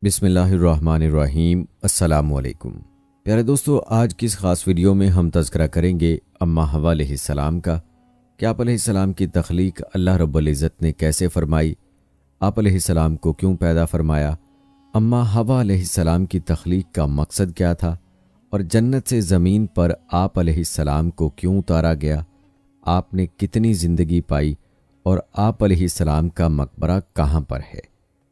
بسم اللہ الرحمن الرحیم۔ السلام علیکم پیارے دوستو، آج کی اس خاص ویڈیو میں ہم تذکرہ کریں گے اماں حوا علیہ السلام کا کہ آپ علیہ السلام کی تخلیق اللہ رب العزت نے کیسے فرمائی، آپ علیہ السلام کو کیوں پیدا فرمایا، اماں حوا علیہ السلام کی تخلیق کا مقصد کیا تھا، اور جنت سے زمین پر آپ علیہ السلام کو کیوں اتارا گیا، آپ نے کتنی زندگی پائی، اور آپ علیہ السلام کا مقبرہ کہاں پر ہے۔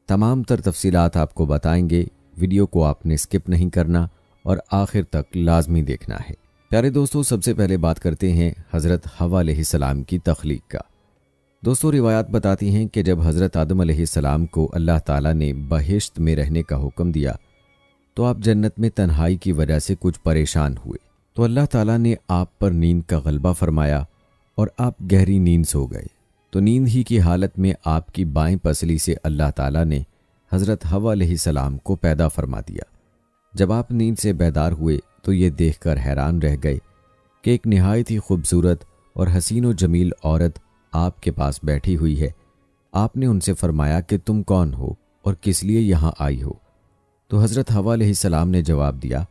تمام تر تفصیلات آپ کو بتائیں گے، ویڈیو کو آپ نے سکپ نہیں کرنا اور آخر تک لازمی دیکھنا ہے۔ پیارے دوستو، سب سے پہلے بات کرتے ہیں حضرت حوا علیہ السلام کی تخلیق کا۔ دوستو، روایات بتاتی ہیں کہ جب حضرت آدم علیہ السلام کو اللہ تعالیٰ نے بہشت میں رہنے کا حکم دیا تو آپ جنت میں تنہائی کی وجہ سے کچھ پریشان ہوئے، تو اللہ تعالیٰ نے آپ پر نیند کا غلبہ فرمایا اور آپ گہری نیند سو گئے۔ تو نیند ہی کی حالت میں آپ کی بائیں پسلی سے اللہ تعالیٰ نے حضرت حوا علیہ السلام کو پیدا فرما دیا۔ جب آپ نیند سے بیدار ہوئے تو یہ دیکھ کر حیران رہ گئے کہ ایک نہایت ہی خوبصورت اور حسین و جمیل عورت آپ کے پاس بیٹھی ہوئی ہے۔ آپ نے ان سے فرمایا کہ تم کون ہو اور کس لیے یہاں آئی ہو؟ تو حضرت حوا علیہ السلام نے جواب دیا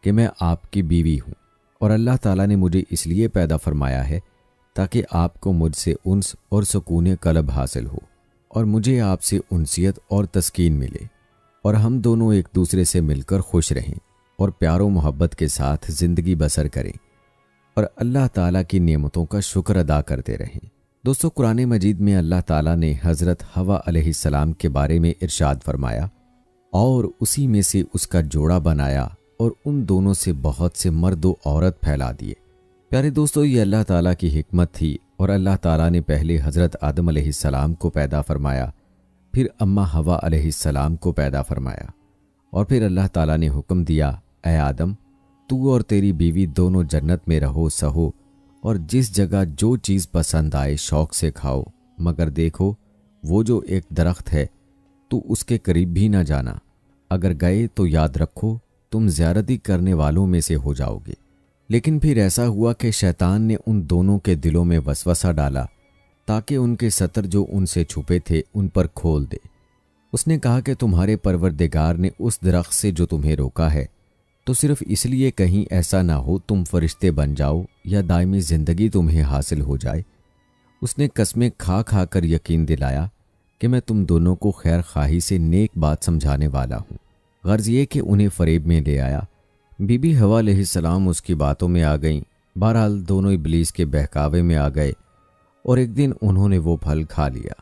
کہ میں آپ کی بیوی ہوں، اور اللہ تعالیٰ نے مجھے اس لیے پیدا فرمایا ہے تاکہ آپ کو مجھ سے انس اور سکون قلب حاصل ہو، اور مجھے آپ سے انسیت اور تسکین ملے، اور ہم دونوں ایک دوسرے سے مل کر خوش رہیں اور پیار و محبت کے ساتھ زندگی بسر کریں، اور اللہ تعالیٰ کی نعمتوں کا شکر ادا کرتے رہیں۔ دوستو، قرآن مجید میں اللہ تعالیٰ نے حضرت حوا علیہ السلام کے بارے میں ارشاد فرمایا، اور اسی میں سے اس کا جوڑا بنایا اور ان دونوں سے بہت سے مرد و عورت پھیلا دیے۔ پیارے دوستو، یہ اللہ تعالیٰ کی حکمت تھی، اور اللہ تعالیٰ نے پہلے حضرت آدم علیہ السلام کو پیدا فرمایا، پھر اماں حوا علیہ السلام کو پیدا فرمایا، اور پھر اللہ تعالیٰ نے حکم دیا، اے آدم، تو اور تیری بیوی دونوں جنت میں رہو سہو، اور جس جگہ جو چیز پسند آئے شوق سے کھاؤ، مگر دیکھو وہ جو ایک درخت ہے تو اس کے قریب بھی نہ جانا، اگر گئے تو یاد رکھو تم زیارتی کرنے والوں میں سے ہو جاؤ گے۔ لیکن پھر ایسا ہوا کہ شیطان نے ان دونوں کے دلوں میں وسوسہ ڈالا تاکہ ان کے ستر جو ان سے چھپے تھے ان پر کھول دے۔ اس نے کہا کہ تمہارے پروردگار نے اس درخت سے جو تمہیں روکا ہے تو صرف اس لیے کہیں ایسا نہ ہو تم فرشتے بن جاؤ یا دائمی زندگی تمہیں حاصل ہو جائے۔ اس نے قسمیں کھا کھا کر یقین دلایا کہ میں تم دونوں کو خیر خواہی سے نیک بات سمجھانے والا ہوں، غرض یہ کہ انہیں فریب میں لے آیا۔ بی بی حوا علیہ السلام اس کی باتوں میں آ گئیں۔ بہرحال دونوں ابلیس کے بہکاوے میں آ گئے، اور ایک دن انہوں نے وہ پھل کھا لیا۔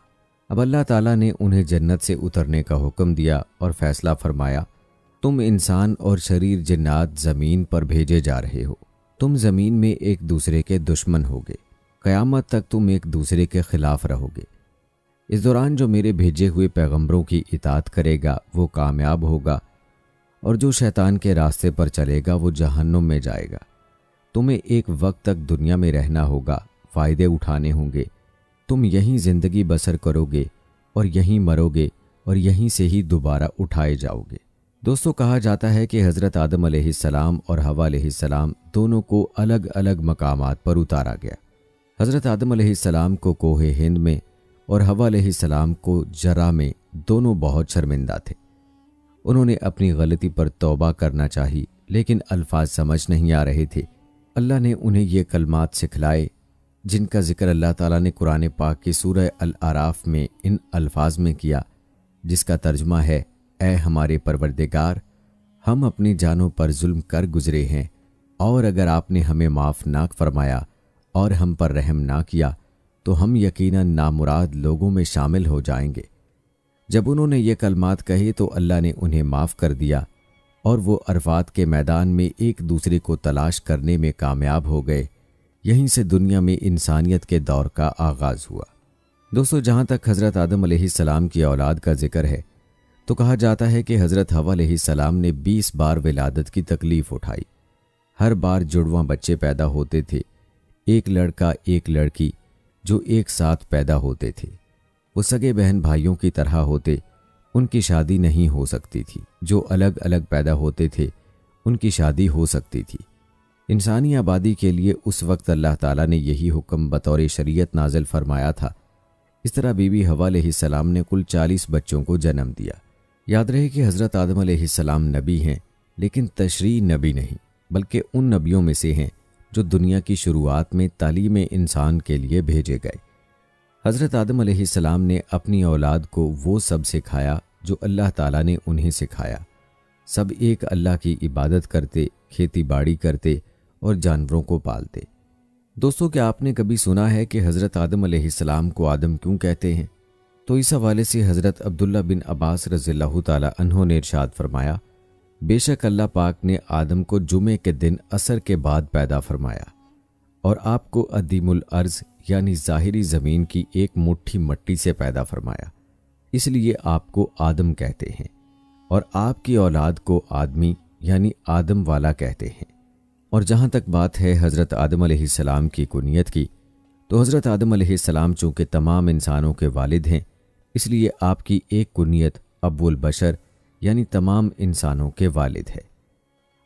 اب اللہ تعالیٰ نے انہیں جنت سے اترنے کا حکم دیا اور فیصلہ فرمایا، تم انسان اور شریر جنات زمین پر بھیجے جا رہے ہو، تم زمین میں ایک دوسرے کے دشمن ہوگے، قیامت تک تم ایک دوسرے کے خلاف رہو گے۔ اس دوران جو میرے بھیجے ہوئے پیغمبروں کی اطاعت کرے گا وہ کامیاب ہوگا، اور جو شیطان کے راستے پر چلے گا وہ جہنم میں جائے گا۔ تمہیں ایک وقت تک دنیا میں رہنا ہوگا، فائدے اٹھانے ہوں گے، تم یہیں زندگی بسر کرو گے اور یہیں مرو گے اور یہیں سے ہی دوبارہ اٹھائے جاؤ گے۔ دوستو، کہا جاتا ہے کہ حضرت آدم علیہ السلام اور حوا علیہ السلام دونوں کو الگ الگ مقامات پر اتارا گیا۔ حضرت آدم علیہ السلام کو کوہ ہند میں اور حوا علیہ السلام کو جرہ میں، دونوں بہت شرمندہ تھے۔ انہوں نے اپنی غلطی پر توبہ کرنا چاہی، لیکن الفاظ سمجھ نہیں آ رہے تھے۔ اللہ نے انہیں یہ کلمات سکھلائے جن کا ذکر اللہ تعالیٰ نے قرآن پاک کی سورہ الاعراف میں ان الفاظ میں کیا، جس کا ترجمہ ہے، اے ہمارے پروردگار، ہم اپنی جانوں پر ظلم کر گزرے ہیں، اور اگر آپ نے ہمیں معاف نہ فرمایا اور ہم پر رحم نہ کیا تو ہم یقیناً نامراد لوگوں میں شامل ہو جائیں گے۔ جب انہوں نے یہ کلمات کہے تو اللہ نے انہیں معاف کر دیا، اور وہ عرفات کے میدان میں ایک دوسرے کو تلاش کرنے میں کامیاب ہو گئے۔ یہیں سے دنیا میں انسانیت کے دور کا آغاز ہوا۔ دوستو، جہاں تک حضرت آدم علیہ السلام کی اولاد کا ذکر ہے تو کہا جاتا ہے کہ حضرت حوا علیہ السلام نے 20 بار ولادت کی تکلیف اٹھائی۔ ہر بار جڑواں بچے پیدا ہوتے تھے، ایک لڑکا ایک لڑکی جو ایک ساتھ پیدا ہوتے تھے۔ وہ سگے بہن بھائیوں کی طرح ہوتے، ان کی شادی نہیں ہو سکتی تھی۔ جو الگ الگ پیدا ہوتے تھے ان کی شادی ہو سکتی تھی۔ انسانی آبادی کے لیے اس وقت اللہ تعالیٰ نے یہی حکم بطور شریعت نازل فرمایا تھا۔ اس طرح بی بی حوا علیہ السلام نے کل 40 بچوں کو جنم دیا۔ یاد رہے کہ حضرت آدم علیہ السلام نبی ہیں، لیکن تشریع نبی نہیں، بلکہ ان نبیوں میں سے ہیں جو دنیا کی شروعات میں تعلیم انسان کے لیے بھیجے گئے۔ حضرت آدم علیہ السلام نے اپنی اولاد کو وہ سب سکھایا جو اللہ تعالیٰ نے انہیں سکھایا۔ سب ایک اللہ کی عبادت کرتے، کھیتی باڑی کرتے اور جانوروں کو پالتے۔ دوستو، کیا آپ نے کبھی سنا ہے کہ حضرت آدم علیہ السلام کو آدم کیوں کہتے ہیں؟ تو اس حوالے سے حضرت عبداللہ بن عباس رضی اللہ تعالی عنہ نے ارشاد فرمایا، بے شک اللہ پاک نے آدم کو جمعے کے دن عصر کے بعد پیدا فرمایا اور آپ کو ادیم الارض یعنی ظاہری زمین کی ایک مٹھی مٹی سے پیدا فرمایا، اس لیے آپ کو آدم کہتے ہیں، اور آپ کی اولاد کو آدمی یعنی آدم والا کہتے ہیں۔ اور جہاں تک بات ہے حضرت آدم علیہ السلام کی کنیت کی، تو حضرت آدم علیہ السلام چونکہ تمام انسانوں کے والد ہیں، اس لیے آپ کی ایک کنیت ابو البشر یعنی تمام انسانوں کے والد ہے۔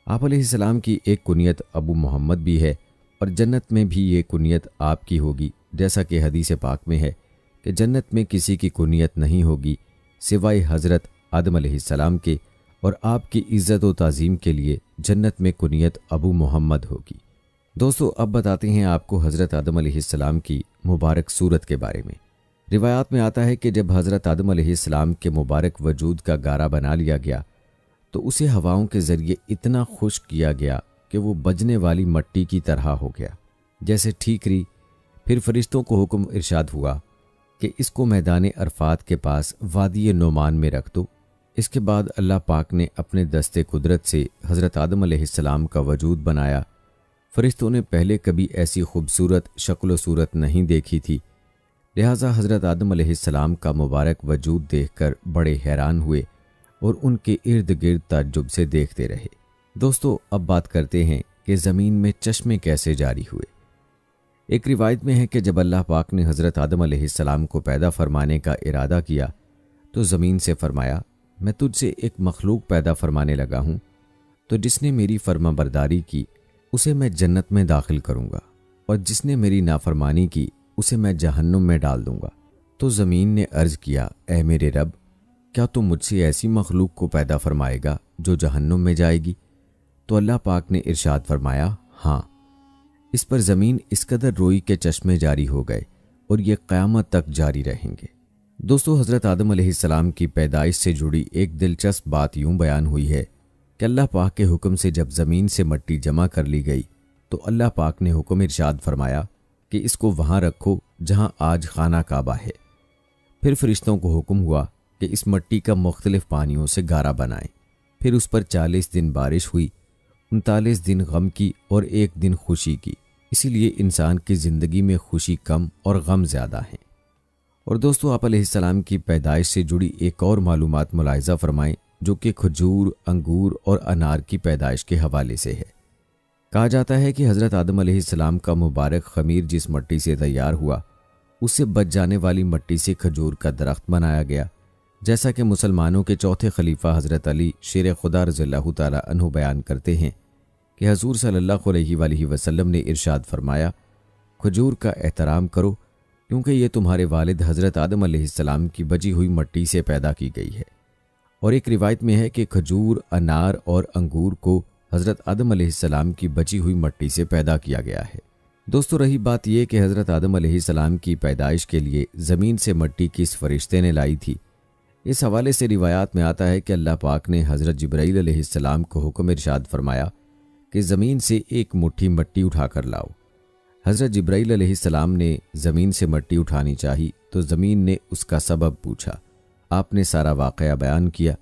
آپ علیہ السلام کی ایک کنیت ابو محمد بھی ہے، اور جنت میں بھی یہ کنیت آپ کی ہوگی، جیسا کہ حدیث پاک میں ہے کہ جنت میں کسی کی کنیت نہیں ہوگی سوائے حضرت آدم علیہ السلام کے، اور آپ کی عزت و تعظیم کے لیے جنت میں کنیت ابو محمد ہوگی۔ دوستو، اب بتاتے ہیں آپ کو حضرت آدم علیہ السلام کی مبارک صورت کے بارے میں۔ روایات میں آتا ہے کہ جب حضرت آدم علیہ السلام کے مبارک وجود کا گارا بنا لیا گیا تو اسے ہواؤں کے ذریعے اتنا خشک کیا گیا کہ وہ بجنے والی مٹی کی طرح ہو گیا جیسے ٹھیکری۔ پھر فرشتوں کو حکم ارشاد ہوا کہ اس کو میدان عرفات کے پاس وادی نعمان میں رکھ دو۔ اس کے بعد اللہ پاک نے اپنے دست قدرت سے حضرت آدم علیہ السلام کا وجود بنایا۔ فرشتوں نے پہلے کبھی ایسی خوبصورت شکل و صورت نہیں دیکھی تھی، لہٰذا حضرت آدم علیہ السلام کا مبارک وجود دیکھ کر بڑے حیران ہوئے اور ان کے ارد گرد تعجب سے دیکھتے رہے۔ دوستو، اب بات کرتے ہیں کہ زمین میں چشمے کیسے جاری ہوئے۔ ایک روایت میں ہے کہ جب اللہ پاک نے حضرت آدم علیہ السلام کو پیدا فرمانے کا ارادہ کیا تو زمین سے فرمایا، میں تجھ سے ایک مخلوق پیدا فرمانے لگا ہوں، تو جس نے میری فرما برداری کی اسے میں جنت میں داخل کروں گا، اور جس نے میری نافرمانی کی اسے میں جہنم میں ڈال دوں گا۔ تو زمین نے عرض کیا، اے میرے رب، کیا تو مجھ سے ایسی مخلوق کو پیدا فرمائے گا جو جہنم میں جائے گی؟ تو اللہ پاک نے ارشاد فرمایا، ہاں۔ اس پر زمین اس قدر روئی کے چشمے جاری ہو گئے اور یہ قیامت تک جاری رہیں گے۔ دوستو، حضرت آدم علیہ السلام کی پیدائش سے جڑی ایک دلچسپ بات یوں بیان ہوئی ہے کہ اللہ پاک کے حکم سے جب زمین سے مٹی جمع کر لی گئی تو اللہ پاک نے حکم ارشاد فرمایا کہ اس کو وہاں رکھو جہاں آج خانہ کعبہ ہے۔ پھر فرشتوں کو حکم ہوا کہ اس مٹی کا مختلف پانیوں سے گارا بنائیں۔ پھر اس پر 40 دن بارش ہوئی، 39 دن غم کی اور 1 دن خوشی کی، اسی لیے انسان کی زندگی میں خوشی کم اور غم زیادہ ہیں۔ اور دوستو، آپ علیہ السلام کی پیدائش سے جڑی ایک اور معلومات ملاحظہ فرمائیں جو کہ کھجور، انگور اور انار کی پیدائش کے حوالے سے ہے۔ کہا جاتا ہے کہ حضرت آدم علیہ السلام کا مبارک خمیر جس مٹی سے تیار ہوا اس سے بچ جانے والی مٹی سے کھجور کا درخت بنایا گیا، جیسا کہ مسلمانوں کے چوتھے خلیفہ حضرت علی شیر خدا رضی اللہ تعالی عنہ بیان کرتے ہیں کہ حضور صلی اللہ علیہ وآلہ وسلم نے ارشاد فرمایا، کھجور کا احترام کرو کیونکہ یہ تمہارے والد حضرت آدم علیہ السلام کی بچی ہوئی مٹی سے پیدا کی گئی ہے۔ اور ایک روایت میں ہے کہ کھجور، انار اور انگور کو حضرت آدم علیہ السلام کی بچی ہوئی مٹی سے پیدا کیا گیا ہے۔ دوستو، رہی بات یہ کہ حضرت آدم علیہ السلام کی پیدائش کے لیے زمین سے مٹی کس فرشتے نے لائی تھی، اس حوالے سے روایات میں آتا ہے کہ اللہ پاک نے حضرت جبرائیل علیہ السلام کو حکم ارشاد فرمایا کہ زمین سے ایک مٹھی مٹی اٹھا کر لاؤ۔ حضرت جبرائیل علیہ السلام نے زمین سے مٹی اٹھانی چاہی تو زمین نے اس کا سبب پوچھا۔ آپ نے سارا واقعہ بیان کیا۔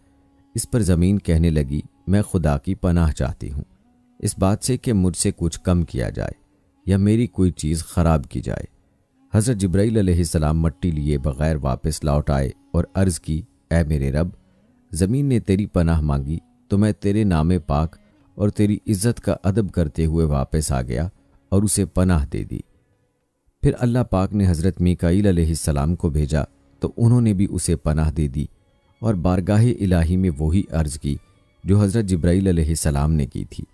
اس پر زمین کہنے لگی، میں خدا کی پناہ چاہتی ہوں اس بات سے کہ مجھ سے کچھ کم کیا جائے یا میری کوئی چیز خراب کی جائے۔ حضرت جبرائیل علیہ السلام مٹی لیے بغیر واپس لوٹ آئے اور عرض کی، اے میرے رب، زمین نے تیری پناہ مانگی تو میں تیرے نام پاک اور تیری عزت کا ادب کرتے ہوئے واپس آ گیا اور اسے پناہ دے دی۔ پھر اللہ پاک نے حضرت میکائیل علیہ السلام کو بھیجا تو انہوں نے بھی اسے پناہ دے دی اور بارگاہ الہی میں وہی عرض کی جو حضرت جبرائیل علیہ السلام نے کی تھی۔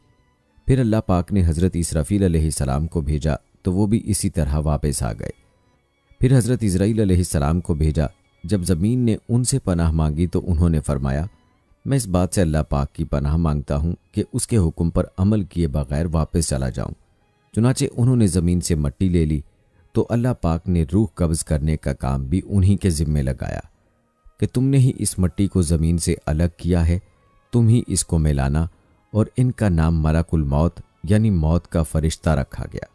پھر اللہ پاک نے حضرت اسرافیل علیہ السلام کو بھیجا تو وہ بھی اسی طرح واپس آ گئے۔ پھر حضرت عزرائیل علیہ السلام کو بھیجا جب زمین نے ان سے پناہ مانگی تو انہوں نے فرمایا میں اس بات سے اللہ پاک کی پناہ مانگتا ہوں کہ اس کے حکم پر عمل کیے بغیر واپس چلا جاؤں۔ چنانچہ انہوں نے زمین سے مٹی لے لی تو اللہ پاک نے روح قبض کرنے کا کام بھی انہی کے ذمے لگایا کہ تم نے ہی اس مٹی کو زمین سے الگ کیا ہے، تم ہی اس کو ملانا، اور ان کا نام ملک الموت یعنی موت کا فرشتہ رکھا گیا۔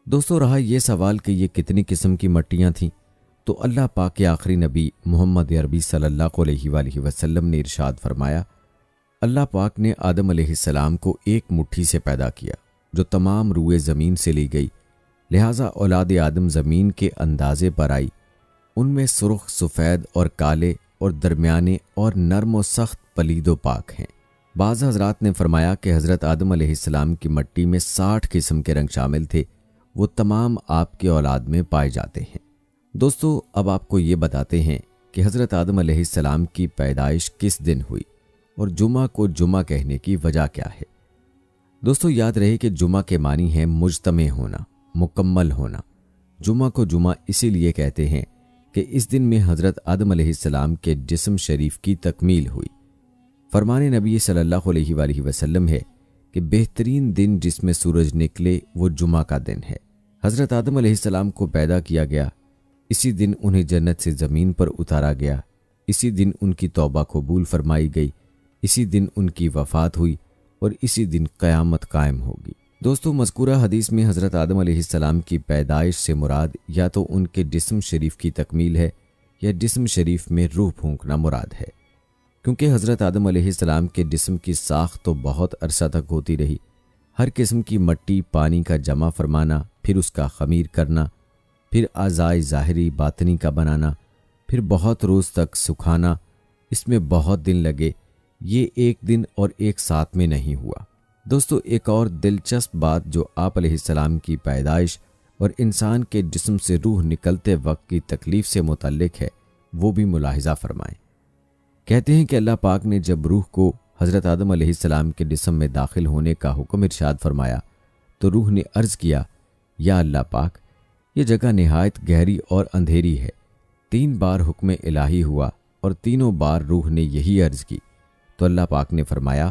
دوستو، رہا یہ سوال کہ یہ کتنی قسم کی مٹیاں تھیں، تو اللہ پاک کے آخری نبی محمد عربی صلی اللہ علیہ وآلہ وسلم نے ارشاد فرمایا اللہ پاک نے آدم علیہ السلام کو ایک مٹھی سے پیدا کیا جو تمام روئے زمین سے لی گئی، لہٰذا اولاد آدم زمین کے اندازے پر آئی، ان میں سرخ، سفید اور کالے اور درمیانے اور نرم و سخت، پلید و پاک ہیں۔ بعض حضرات نے فرمایا کہ حضرت آدم علیہ السلام کی مٹی میں 60 قسم کے رنگ شامل تھے، وہ تمام آپ کے اولاد میں پائے جاتے ہیں۔ دوستو، اب آپ کو یہ بتاتے ہیں کہ حضرت آدم علیہ السلام کی پیدائش کس دن ہوئی اور جمعہ کو جمعہ کہنے کی وجہ کیا ہے۔ دوستو، یاد رہے کہ جمعہ کے معنی ہے مجتمع ہونا، مکمل ہونا۔ جمعہ کو جمعہ اسی لیے کہتے ہیں کہ اس دن میں حضرت آدم علیہ السلام کے جسم شریف کی تکمیل ہوئی۔ فرمان نبی صلی اللہ علیہ وآلہ وسلم ہے کہ بہترین دن جس میں سورج نکلے وہ جمعہ کا دن ہے۔ حضرت آدم علیہ السلام کو پیدا کیا گیا، اسی دن انہیں جنت سے زمین پر اتارا گیا، اسی دن ان کی توبہ قبول فرمائی گئی، اسی دن ان کی وفات ہوئی اور اسی دن قیامت قائم ہوگی۔ دوستو، مذکورہ حدیث میں حضرت آدم علیہ السلام کی پیدائش سے مراد یا تو ان کے جسم شریف کی تکمیل ہے یا جسم شریف میں روح پھونکنا مراد ہے، کیونکہ حضرت آدم علیہ السلام کے جسم کی ساخت تو بہت عرصہ تک ہوتی رہی۔ ہر قسم کی مٹی، پانی کا جمع فرمانا، پھر اس کا خمیر کرنا، پھر اعضائے ظاہری باطنی کا بنانا، پھر بہت روز تک سکھانا، اس میں بہت دن لگے، یہ ایک دن اور ایک ساتھ میں نہیں ہوا۔ دوستو، ایک اور دلچسپ بات جو آپ علیہ السلام کی پیدائش اور انسان کے جسم سے روح نکلتے وقت کی تکلیف سے متعلق ہے وہ بھی ملاحظہ فرمائیں۔ کہتے ہیں کہ اللہ پاک نے جب روح کو حضرت آدم علیہ السلام کے جسم میں داخل ہونے کا حکم ارشاد فرمایا تو روح نے عرض کیا یا اللہ پاک، یہ جگہ نہایت گہری اور اندھیری ہے۔ 3 بار حکم الہی ہوا اور تینوں بار روح نے یہی عرض کی تو اللہ پاک نے فرمایا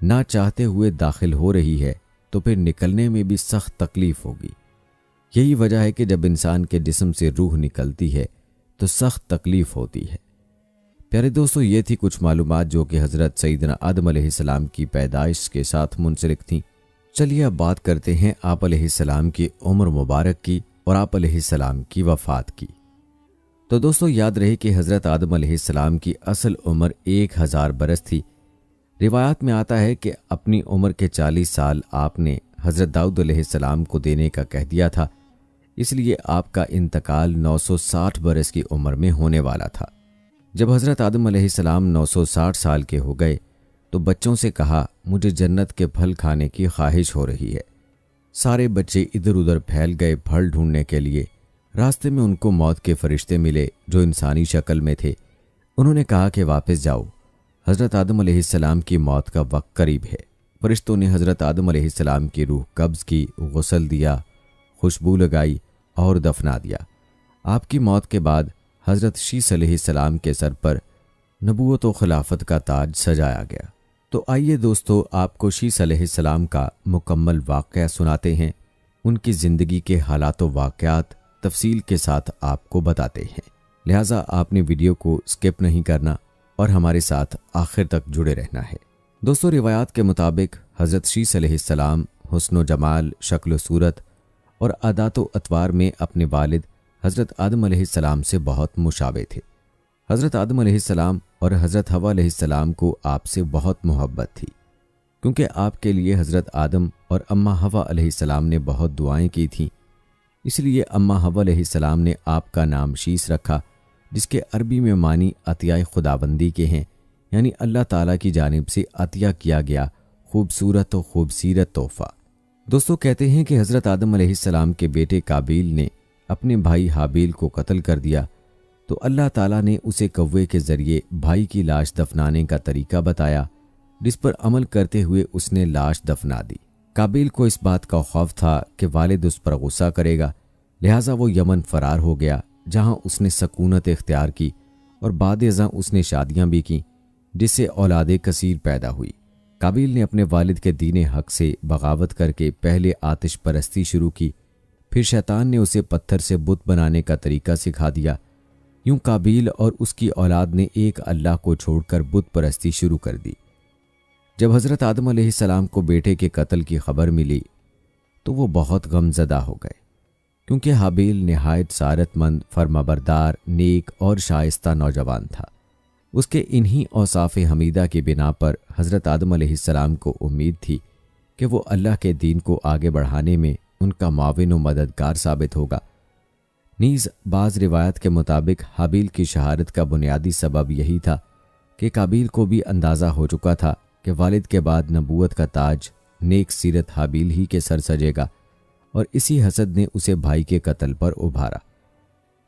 نہ چاہتے ہوئے داخل ہو رہی ہے تو پھر نکلنے میں بھی سخت تکلیف ہوگی۔ یہی وجہ ہے کہ جب انسان کے جسم سے روح نکلتی ہے تو سخت تکلیف ہوتی ہے۔ پیارے دوستو، یہ تھی کچھ معلومات جو کہ حضرت سیدنا آدم علیہ السلام کی پیدائش کے ساتھ منسلک تھیں۔ چلیے اب بات کرتے ہیں آپ علیہ السلام کی عمر مبارک کی اور آپ علیہ السلام کی وفات کی۔ تو دوستو، یاد رہے کہ حضرت آدم علیہ السلام کی اصل عمر 1000 برس تھی۔ روایات میں آتا ہے کہ اپنی عمر کے 40 سال آپ نے حضرت داؤد علیہ السلام کو دینے کا کہہ دیا تھا، اس لیے آپ کا انتقال 960 برس کی عمر میں ہونے والا تھا۔ جب حضرت آدم علیہ السلام 960 سال کے ہو گئے تو بچوں سے کہا مجھے جنت کے پھل کھانے کی خواہش ہو رہی ہے۔ سارے بچے ادھر ادھر پھیل گئے پھل ڈھونڈنے کے لیے۔ راستے میں ان کو موت کے فرشتے ملے جو انسانی شکل میں تھے۔ انہوں نے کہا کہ واپس جاؤ، حضرت آدم علیہ السلام کی موت کا وقت قریب ہے۔ فرشتوں نے حضرت آدم علیہ السلام کی روح قبض کی، غسل دیا، خوشبو لگائی اور دفنا دیا۔ آپ کی موت کے بعد حضرت شیس علیہ السلام کے سر پر نبوت و خلافت کا تاج سجایا گیا۔ تو آئیے دوستو، آپ کو شیس علیہ السلام کا مکمل واقعہ سناتے ہیں، ان کی زندگی کے حالات و واقعات تفصیل کے ساتھ آپ کو بتاتے ہیں، لہٰذا آپ نے ویڈیو کو سکپ نہیں کرنا اور ہمارے ساتھ آخر تک جڑے رہنا ہے۔ دوستو، روایات کے مطابق حضرت شیس علیہ السلام حسن و جمال، شکل و صورت اور عادات و اطوار میں اپنے والد حضرت آدم علیہ السلام سے بہت مشابہ تھے۔ حضرت آدم علیہ السلام اور حضرت حوا علیہ السلام کو آپ سے بہت محبت تھی، کیونکہ آپ کے لیے حضرت آدم اور اماں حوا علیہ السلام نے بہت دعائیں کی تھیں، اس لیے اماں حوا علیہ السلام نے آپ کا نام شیس رکھا، جس کے عربی میں معنی عطیہ خداوندی کے ہیں، یعنی اللہ تعالیٰ کی جانب سے عطیہ کیا گیا خوبصورت و خوبصیرت تحفہ۔ دوستو، کہتے ہیں کہ حضرت آدم علیہ السلام کے بیٹے قابیل نے اپنے بھائی حابیل کو قتل کر دیا تو اللہ تعالیٰ نے اسے کوے کے ذریعے بھائی کی لاش دفنانے کا طریقہ بتایا، جس پر عمل کرتے ہوئے اس نے لاش دفنا دی۔ قابیل کو اس بات کا خوف تھا کہ والد اس پر غصہ کرے گا، لہٰذا وہ یمن فرار ہو گیا، جہاں اس نے سکونت اختیار کی اور بعد ازاں اس نے شادیاں بھی کیں جس سے اولاد کثیر پیدا ہوئی۔ قابیل نے اپنے والد کے دین حق سے بغاوت کر کے پہلے آتش پرستی شروع کی، پھر شیطان نے اسے پتھر سے بت بنانے کا طریقہ سکھا دیا۔ یوں قابیل اور اس کی اولاد نے ایک اللہ کو چھوڑ کر بت پرستی شروع کر دی۔ جب حضرت آدم علیہ السلام کو بیٹے کے قتل کی خبر ملی تو وہ بہت غم زدہ ہو گئے، کیونکہ حابیل نہایت سعادت مند، فرمانبردار، نیک اور شائستہ نوجوان تھا۔ اس کے انہی اوصاف حمیدہ کی بنا پر حضرت آدم علیہ السلام کو امید تھی کہ وہ اللہ کے دین کو آگے بڑھانے میں ان کا معاون و مددگار ثابت ہوگا۔ نیز بعض روایت کے مطابق حابیل کی شہادت کا بنیادی سبب یہی تھا کہ قابیل کو بھی اندازہ ہو چکا تھا کہ والد کے بعد نبوت کا تاج نیک سیرت حابیل ہی کے سر سجے گا، اور اسی حسد نے اسے بھائی کے قتل پر ابھارا۔